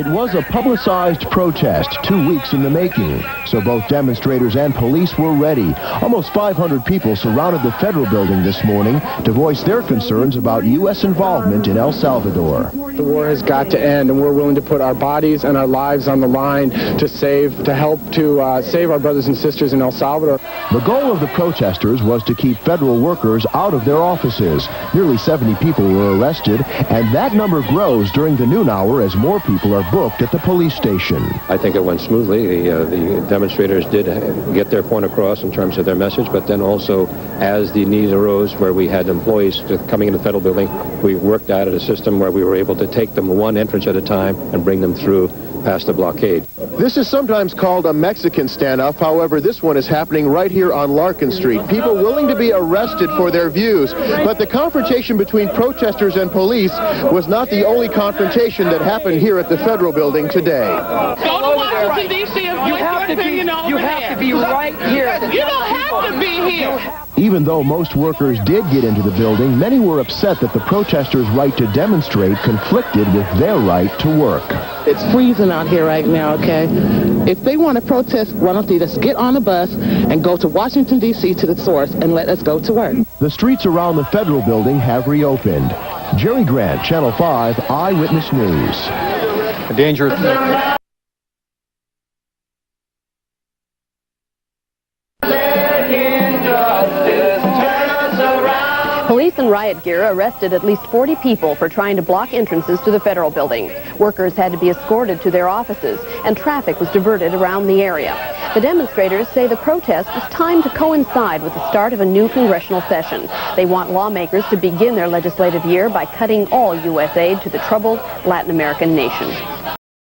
It was a publicized protest 2 weeks in the making, so both demonstrators and police were ready. Almost 500 people surrounded the Federal Building this morning to voice their concerns about U.S. involvement in El Salvador. The war has got to end, and we're willing to put our bodies and our lives on the line to save our brothers and sisters in El Salvador. The goal of the protesters was to keep federal workers out of their offices. Nearly 70 people were arrested, and that number grows during the noon hour as more people are booked at the police station. I think it went smoothly. The demonstrators did get their point across in terms of their message, but then also as the needs arose where we had employees coming into the Federal Building, we worked out a system where we were able to take them one entrance at a time and bring them through past the blockade. This is sometimes called a Mexican standoff. However, this one is happening right here on Larkin Street. People willing to be arrested for their views. But the confrontation between protesters and police was not the only confrontation that happened here at the Federal Building today. Go to Washington, D.C. and voice your opinion over there. You have to be right here. You don't have to be here. Even though most workers did get into the building, many were upset that the protesters' right to demonstrate conflicted with their right to work. It's freezing out here right now, okay? If they want to protest, why don't they just get on the bus and go to Washington, D.C. to the source and let us go to work? The streets around the Federal Building have reopened. Jerry Grant, Channel 5 Eyewitness News. A dangerous... Police in riot gear arrested at least 40 people for trying to block entrances to the Federal Building. Workers had to be escorted to their offices, and traffic was diverted around the area. The demonstrators say the protest was timed to coincide with the start of a new congressional session. They want lawmakers to begin their legislative year by cutting all U.S. aid to the troubled Latin American nation.